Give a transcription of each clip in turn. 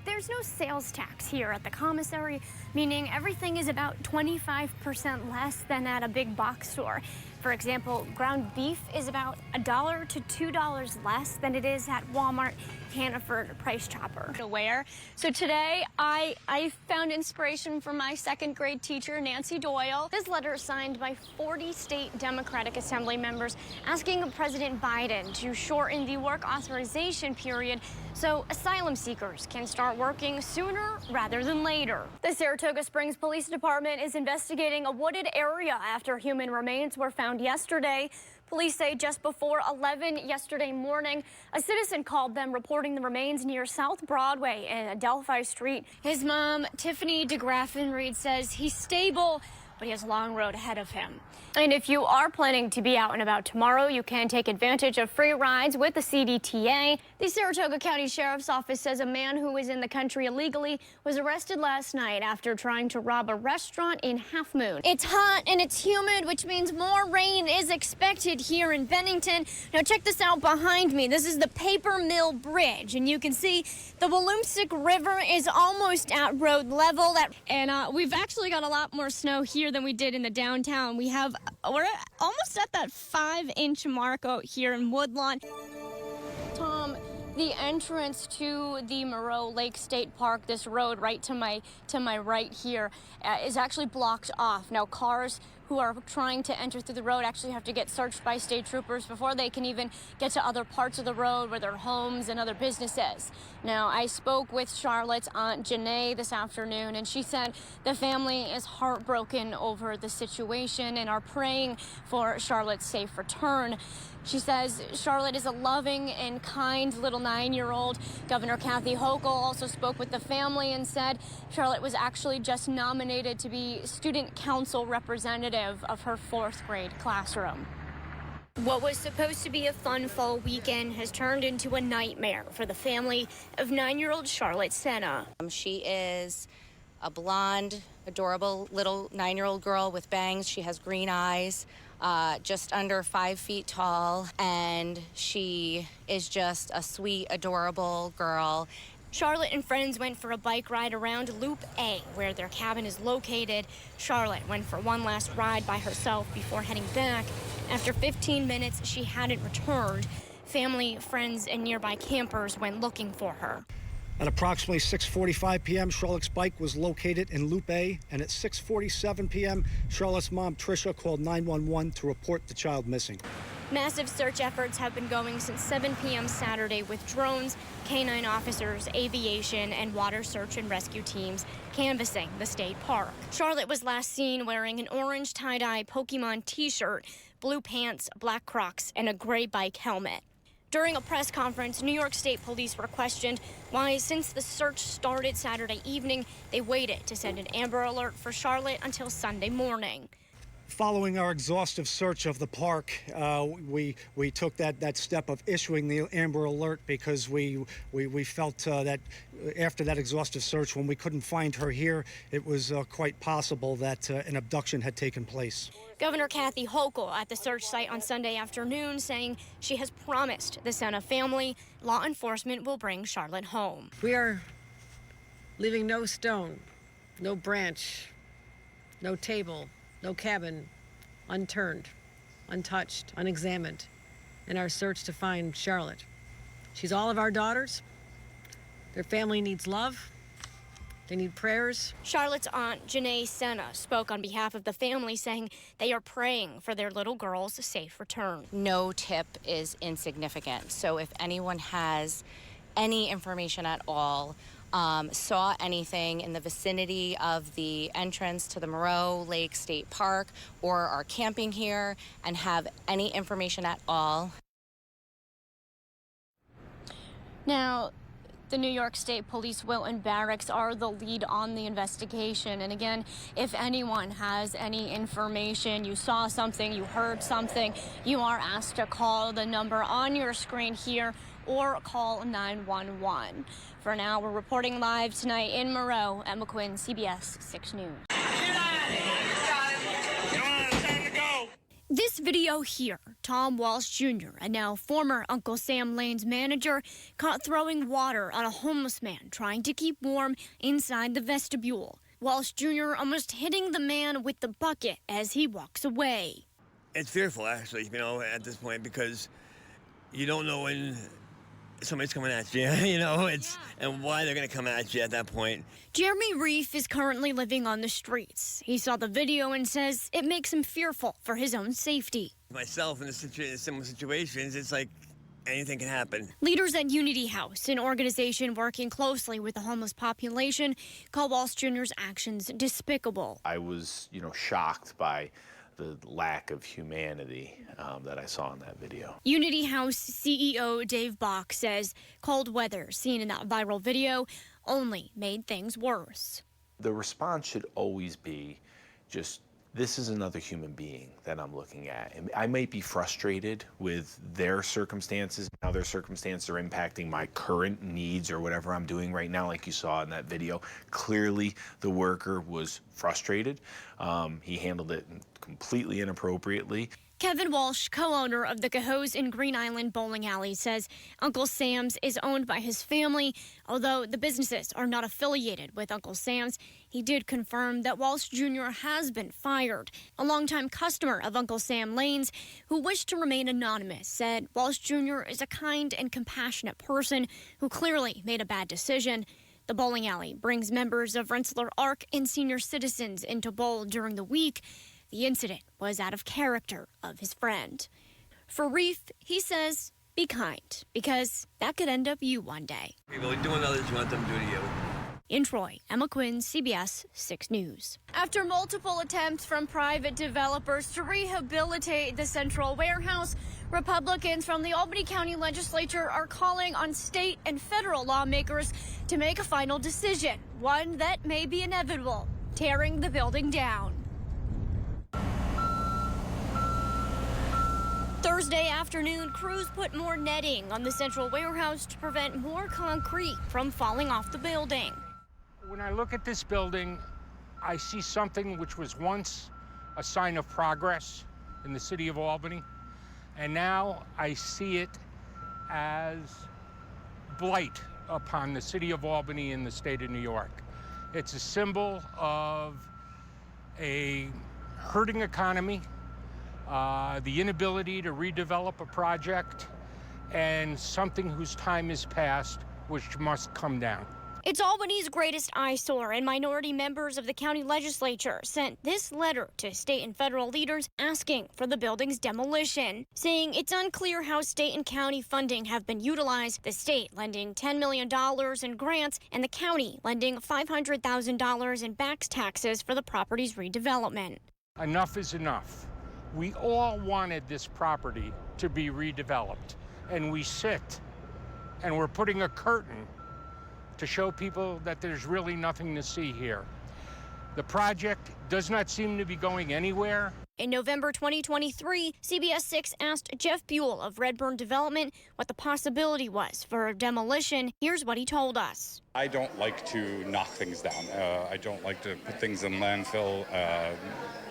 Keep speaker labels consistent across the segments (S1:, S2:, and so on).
S1: There's no sales tax here at the commissary, meaning everything is about 25% less than at a big box store. For example, ground beef is about $1 to $2 less than it is at Walmart, Hannaford, Price Chopper. So today I found inspiration from my second grade teacher, Nancy Doyle. This letter is signed by 40 state Democratic Assembly members asking President Biden to shorten the work authorization period so asylum seekers can start working sooner rather than later. The Saratoga Springs Police Department is investigating a wooded area after human remains were found yesterday. Police say just before 11 yesterday morning, a citizen called them reporting the remains near South Broadway and Adelphi Street. His mom, Tiffany DeGraffenreid, says he's stable, but he has a long road ahead of him. And if you are planning to be out and about tomorrow, you can take advantage of free rides with the CDTA. The Saratoga County Sheriff's Office says a man who was in the country illegally was arrested last night after trying to rob a restaurant in Half Moon. It's hot and it's humid, which means more rain is expected here in Bennington. Now check this out behind me. This is the Paper Mill Bridge, and you can see the Walloomsic River is almost at road level. And we've actually got a lot more snow here than we did in the downtown. We're almost at that 5-inch mark out here in Woodlawn. Tom, the entrance to the Moreau Lake State Park, this road right to my right here, is actually blocked off. Now, cars who are trying to enter through the road actually have to get searched by state troopers before they can even get to other parts of the road where their homes and other businesses. Now, I spoke with Charlotte's Aunt Janae this afternoon, and she said the family is heartbroken over the situation and are praying for Charlotte's safe return. She says Charlotte is a loving and kind little 9-year-old. Governor Kathy Hochul also spoke with the family and said Charlotte was actually just nominated to be student council representative of her 4th grade classroom. What was supposed to be a fun fall weekend has turned into a nightmare for the family of 9-year-old Charlotte Senna.
S2: She is a blonde, adorable little 9-year-old girl with bangs. She has green eyes. Just under 5 feet tall, and she is just a sweet, adorable girl.
S1: Charlotte and friends went for a bike ride around Loop A, where their cabin is located. Charlotte went for one last ride by herself before heading back. After 15 minutes, she hadn't returned. Family, friends, and nearby campers went looking for her.
S3: At approximately 6:45 p.m., Charlotte's bike was located in Loop A, and at 6:47 p.m., Charlotte's mom, Tricia, called 911 to report the child missing.
S1: Massive search efforts have been going since 7 p.m. Saturday with drones, K-9 officers, aviation, and water search and rescue teams canvassing the state park. Charlotte was last seen wearing an orange tie-dye Pokemon t-shirt, blue pants, black Crocs, and a gray bike helmet. During a press conference, New York State Police were questioned why, since the search started Saturday evening, they waited to send an Amber Alert for Charlotte until Sunday morning.
S3: Following our exhaustive search of the park, we took that step of issuing the Amber Alert because we felt that after that exhaustive search, when we couldn't find her here, it was quite possible that an abduction had taken place.
S1: Governor Kathy Hochul at the search site on Sunday afternoon saying she has promised the Senna family law enforcement will bring Charlotte home.
S4: We are leaving no stone, no branch, no table, no cabin unturned, untouched, unexamined in our search to find Charlotte. She's all of our daughters. Their family needs love. They need prayers.
S1: Charlotte's aunt, Janae Senna, spoke on behalf of the family, saying they are praying for their little girl's safe return.
S2: No tip is insignificant. So if anyone has any information at all, saw anything in the vicinity of the entrance to the Moreau Lake State Park or are camping here and have any information at all.
S1: Now, the New York State Police Wilton Barracks are the lead on the investigation. And again, if anyone has any information, you saw something, you heard something, you are asked to call the number on your screen here or call 911. For now, we're reporting live tonight in Moreau. Emma Quinn, CBS 6 News. This video here, Tom Walsh Jr., and now former Uncle Sam Lane's manager, caught throwing water on a homeless man trying to keep warm inside the vestibule. Walsh Jr. almost hitting the man with the bucket as he walks away.
S5: It's fearful, actually, at this point, because you don't know when somebody's coming at you, and why they're going to come at you at that point.
S1: Jeremy Reef is currently living on the streets. He saw the video and says it makes him fearful for his own safety.
S5: Myself, in similar situations, it's like anything can happen.
S1: Leaders at Unity House, an organization working closely with the homeless population, call Walsh Jr.'s actions despicable.
S6: I was, shocked by the lack of humanity that I saw in that video.
S1: Unity House CEO Dave Bach says cold weather seen in that viral video only made things worse.
S6: The response should always be just, this is another human being that I'm looking at. And I might be frustrated with their circumstances, how their circumstances are impacting my current needs or whatever I'm doing right now, like you saw in that video. Clearly, the worker was frustrated. He handled it completely inappropriately.
S1: Kevin Walsh, co-owner of the Cohoes in Green Island Bowling Alley, says Uncle Sam's is owned by his family. Although the businesses are not affiliated with Uncle Sam's, he did confirm that Walsh Jr. has been fired. A longtime customer of Uncle Sam Lane's, who wished to remain anonymous, said Walsh Jr. is a kind and compassionate person who clearly made a bad decision. The bowling alley brings members of Rensselaer Arc and senior citizens into bowl during the week. The incident was out of character of his friend. For Reef, he says, be kind, because that could end up you one day.
S5: People are doing others, you want them to do to you.
S1: In Troy, Emma Quinn, CBS 6 News. After multiple attempts from private developers to rehabilitate the Central Warehouse, Republicans from the Albany County Legislature are calling on state and federal lawmakers to make a final decision, one that may be inevitable, tearing the building down. Thursday afternoon, crews put more netting on the Central Warehouse to prevent more concrete from falling off the building.
S7: When I look at this building, I see something which was once a sign of progress in the city of Albany, and now I see it as blight upon the city of Albany and the state of New York. It's a symbol of a hurting economy, the inability to redevelop a project, and something whose time is past, which must come down.
S1: It's Albany's greatest eyesore, and minority members of the county legislature sent this letter to state and federal leaders asking for the building's demolition, saying it's unclear how state and county funding have been utilized, the state lending $10 million in grants and the county lending $500,000 in back taxes for the property's redevelopment.
S7: Enough is enough. We all wanted this property to be redeveloped, and we sit and we're putting a curtain to show people that there's really nothing to see here. The project does not seem to be going anywhere.
S1: In November 2023, CBS 6 asked Jeff Buell of Redburn Development what the possibility was for a demolition. Here's what he told us.
S8: I don't like to knock things down. I don't like to put things in landfill.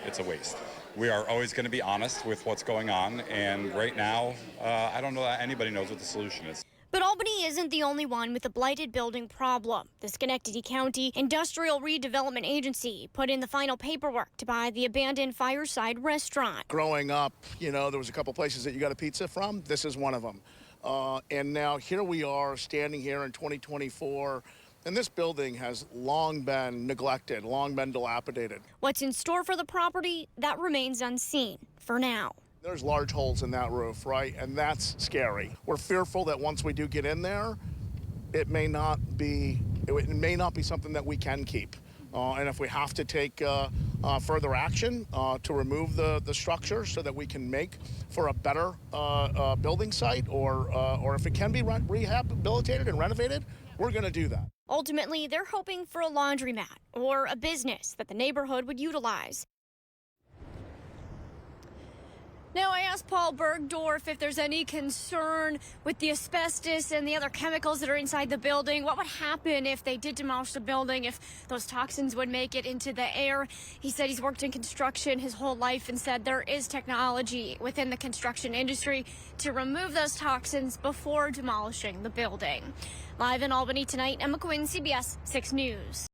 S8: It's a waste. We are always going to be honest with what's going on, and right now, I don't know that anybody knows what the solution is.
S1: But Albany isn't the only one with a blighted building problem. The Schenectady County Industrial Redevelopment Agency put in the final paperwork to buy the abandoned Fireside restaurant.
S9: Growing up, there was a couple places that you got a pizza from. This is one of them. And now here we are standing here in 2024. And this building has long been neglected, long been dilapidated.
S1: What's in store for the property, that remains unseen for now.
S9: There's large holes in that roof, right? And that's scary. We're fearful that once we do get in there, it may not be something that we can keep. And if we have to take further action to remove the structure so that we can make for a better building site, or if it can be rehabilitated and renovated, we're going to do that.
S1: Ultimately, they're hoping for a laundromat or a business that the neighborhood would utilize. Now, I asked Paul Bergdorf if there's any concern with the asbestos and the other chemicals that are inside the building. What would happen if they did demolish the building, if those toxins would make it into the air? He said he's worked in construction his whole life and said there is technology within the construction industry to remove those toxins before demolishing the building. Live in Albany tonight, Emma Quinn, CBS 6 News.